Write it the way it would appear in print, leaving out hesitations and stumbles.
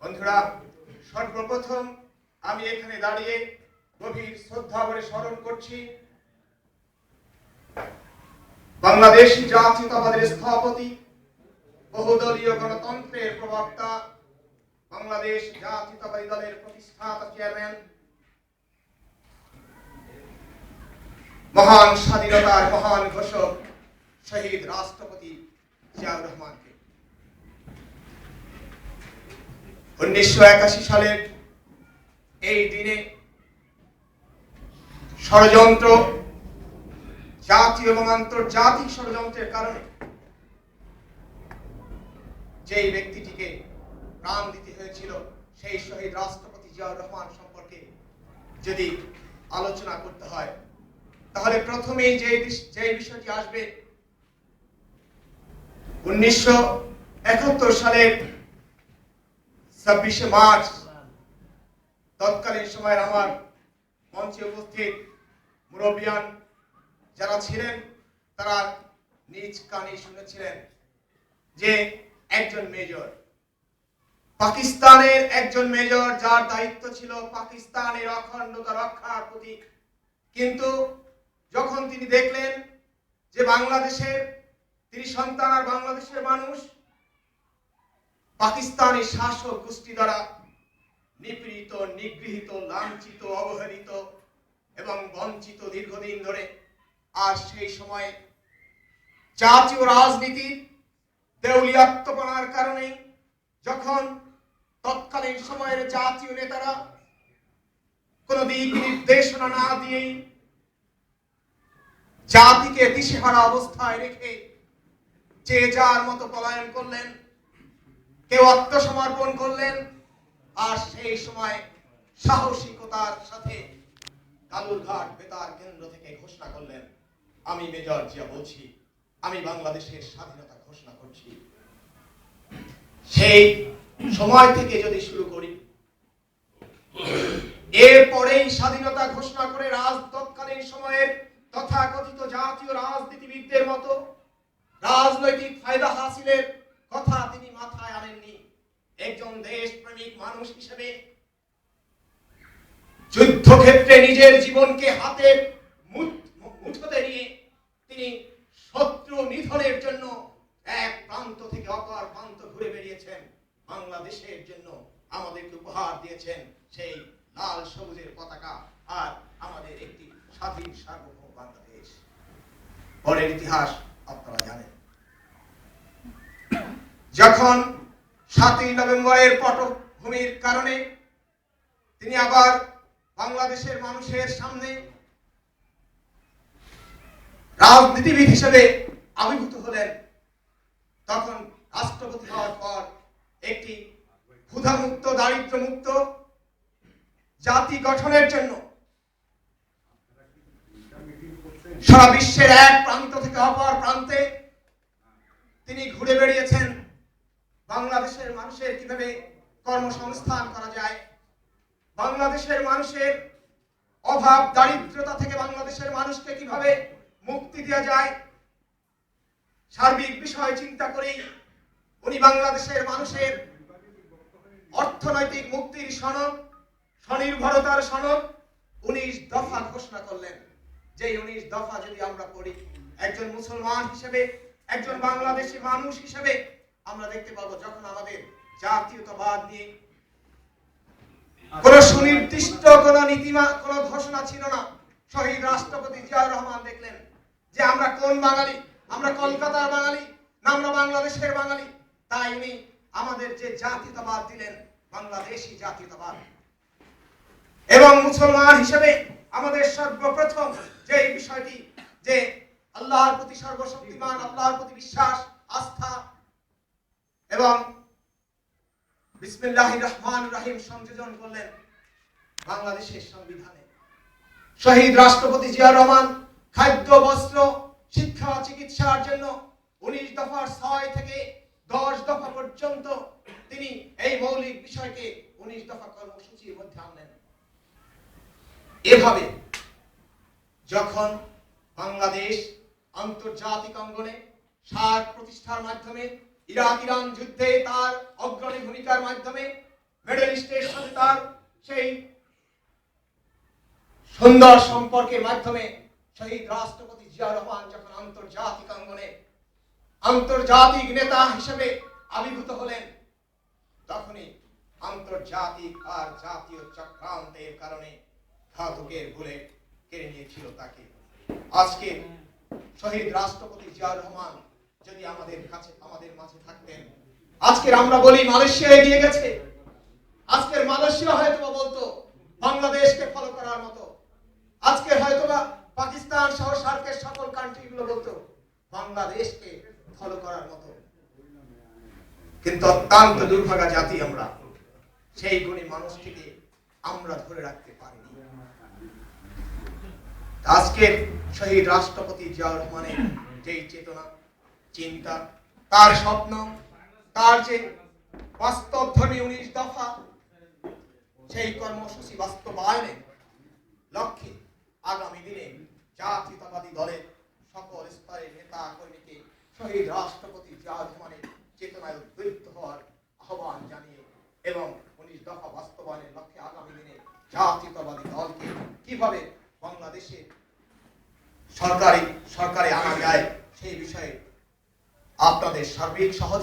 বন্ধুরা, সর্বপ্রথম আমি এখানে দাঁড়িয়ে গভীর শ্রদ্ধা ভরে স্মরণ করছি বাংলাদেশী জাতীয়তাবাদের স্থপতি, বহুদলীয় গণতন্ত্রের প্রবক্তা, বাংলাদেশ জাতীয়তাবাদী দলের প্রতিষ্ঠাতা চেয়ারম্যান, মহান স্বাধীনতার মহান ঘোষক শহীদ রাষ্ট্রপতি জিয়াউর রহমানকে। 1981 সালের এই দিনে ষড়যন্ত্র, জাতীয় এবং আন্তর্জাতিক ষড়যন্ত্রের কারণে যেই ব্যক্তিটিকে প্রাণ দিতে হয়েছিল, সেই শহীদ রাষ্ট্রপতি জিয়াউর রহমান সম্পর্কে যদি আলোচনা করতে হয়, তাহলে প্রথমেই যে বিষয়টি আসবে 1971 সালের 26শে মার্চ। তৎকালীন সময়ের আমার মঞ্চে উপস্থিত মুরব্বিয়ান যারা ছিলেন, তারা নিজ কানে শুনেছিলেন যে একজন মেজর, পাকিস্তানের একজন মেজর, যার দায়িত্ব ছিল পাকিস্তানের অখণ্ডতা রক্ষার প্রতি, কিন্তু যখন তিনি দেখলেন যে বাংলাদেশের তিনি সন্তান আর বাংলাদেশের মানুষ পাকিস্তানি শাসক গোষ্ঠী দ্বারা নিপীড়িত, নিগৃহীত, লাঞ্ছিত, অবহেলিত এবং বঞ্চিত দীর্ঘদিন ধরে, আর সেই সময়ে জাতীয় রাজনীতির দেউলিয়াত্মপনার কারণে যখন তৎকালীন সময়ের জাতীয় নেতারা কোন দিক নির্দেশনা না দিয়েই জাতিকে দিশেহারা অবস্থায় রেখে যে যার মতো পলায়ন করলেন, কেউ আত্মসমর্পণ করলেন, আর সেই সময় সাহসিকতার সাথে কালুরঘাট বেতার কেন্দ্র থেকে ঘোষণা করলেন, আমি মেজর জিয়া বলছি, আমি বাংলাদেশের স্বাধীনতা ঘোষণা করছি। সেই সময় থেকে যদি শুরু করি, এরপরেই স্বাধীনতা ঘোষণা করে তৎকালীন সময়ের তথাকথিত জাতীয় রাজনীতিবিদদের মতো রাজনৈতিক ফায়দা হাসিলের কথা তিনি মাথায় আনেননি। একজন দেশপ্রেমিক মানুষ হিসেবে যুদ্ধক্ষেত্রে নিজের জীবনকে হাতের মুঠোতে নিয়ে তিনি শত্রু নিধনের জন্য এক প্রান্ত থেকে অপর প্রান্ত ঘুরে বেরিয়েছেন। বাংলাদেশের জন্য আমাদেরকে উপহার দিয়েছেন সেই লাল সবুজের পতাকা আর আমাদের একটি স্বাধীন সার্বভৌম বাংলাদেশ। পরের ইতিহাস আপনারা জানেন। যখন 7ই নভেম্বরের পটভূমির কারণে তিনি আবার বাংলাদেশের মানুষের সামনে রাজনীতিবিদ হিসেবে আবির্ভূত হলেন, তখন রাষ্ট্রপতি হওয়ার পর একটি ক্ষুধামুক্ত, দারিদ্র্যমুক্ত জাতি গঠনের জন্য সারা বিশ্বের এক প্রান্ত থেকে অপর প্রান্তে তিনি ঘুরে বেরিয়েছেন। বাংলাদেশের মানুষের কিভাবে কর্মসংস্থান করা যায়, বাংলাদেশের মানুষের অভাব দারিদ্রতা থেকে বাংলাদেশের মানুষকে কিভাবে মুক্তি দেওয়া যায়, সার্বিক বিষয় চিন্তা করেই উনি বাংলাদেশের মানুষের অর্থনৈতিক মুক্তির সনদ, স্বনির্ভরতার সনদ 19 দফা ঘোষণা করলেন। যে 19 দফা যদি আমরা পড়ি, একজন মুসলমান হিসেবে, একজন বাংলাদেশী মানুষ হিসেবে আমরা দেখতে পাবো, যখন আমাদের জাতীয়তাবাদ নিয়ে কোন সুনির্দিষ্ট কোন নীতিমা, কোন ঘোষণা ছিল না, শহীদ রাষ্ট্রপতি জিয়াউর রহমান দেখলেন যে আমরা কোন বাঙালি, আমরা কলকাতার বাঙালি না আমরা বাংলাদেশের বাঙালি। তাই উনি আমাদের যে জাতীয়তাবাদ দিলেন, বাংলাদেশী জাতীয়তাবাদ। এবং মুসলমান হিসেবে আমাদের সর্বপ্রথম যে বিষয়টি, যে আল্লাহর প্রতি সর্বশক্তিমান আল্লাহর প্রতি বিশ্বাস, আস্থা এবং বিসমিল্লাহির রহমানির রহিম সংযোজন করলেন বাংলাদেশের সংবিধানে। শহীদ রাষ্ট্রপতি জিয়াউর রহমান খাদ্য, বস্ত্র, শিক্ষা, চিকিৎসার জন্য 19 দফার 6 থেকে 10 দফা পর্যন্ত তিনি এই মৌলিক বিষয়কে 19 দফা কর্মসূচির মধ্যে আনলেন। এভাবে যখন বাংলাদেশ আন্তর্জাতিক অঙ্গনে সার্ক প্রতিষ্ঠার মাধ্যমে, ইরাক ইরান যুদ্ধে তার অগ্রণী ভূমিকার মাধ্যমে মিডল ইস্টের সাথে তার সেই সুন্দর সম্পর্কের মাধ্যমে শহীদ রাষ্ট্রপতি জিয়া রহমান যখন আন্তর্জাতিক অঙ্গনে আন্তর্জাতিক নেতা হিসেবে আবির্ভূত হলেন, তখনই আন্তর্জাতিক আর জাতীয় চক্রান্তের কারণে ঘাতকের বুলেট কেড়ে নিয়েছিল তাকে। আজকে শহীদ রাষ্ট্রপতি জিয়া রহমান যদি আমাদের মাঝে থাকতেন, আজকের আমরা বলি মালয়েশিয়া এগিয়ে গেছে, আজকের মালয়েশিয়া হয়তো বলতো বাংলাদেশকে ফলো করার মতো, আজকে হয়তো পাকিস্তান সহ সার্কের সকল কান্ট্রিগুলো বলতো বাংলাদেশকে ফলো করার মতো। কিন্তু অত্যন্ত দুর্ভাগা জাতি আমরা, সেই গুণী মানুষটিকে আমরা ধরে রাখতে পারিনি। আজকের শহীদ রাষ্ট্রপতি জিয়া রহমানের যেই চেতনা, চিন্তা, তার স্বপ্ন, তার যে বাস্তবধর্মী 19 দফা, সেই কর্মসূচি বাস্তবায়নের লক্ষ্যে আগামী দিনে জাতীয়তাবাদী দলের সকল স্তরের নেতা কর্মীকে শহীদ রাষ্ট্রপতি জিয়া রহমানের চেতনায় উদ্বুদ্ধ হওয়ার আহ্বান জানিয়ে এবং 19 দফা বাস্তবায়নের লক্ষ্যে আগামী দিনে জাতীয়তাবাদী দলকে কিভাবে বাংলাদেশে সরকারে আনা যায় সেই বিষয়ে আপনাদের সার্বিক সহযোগিতা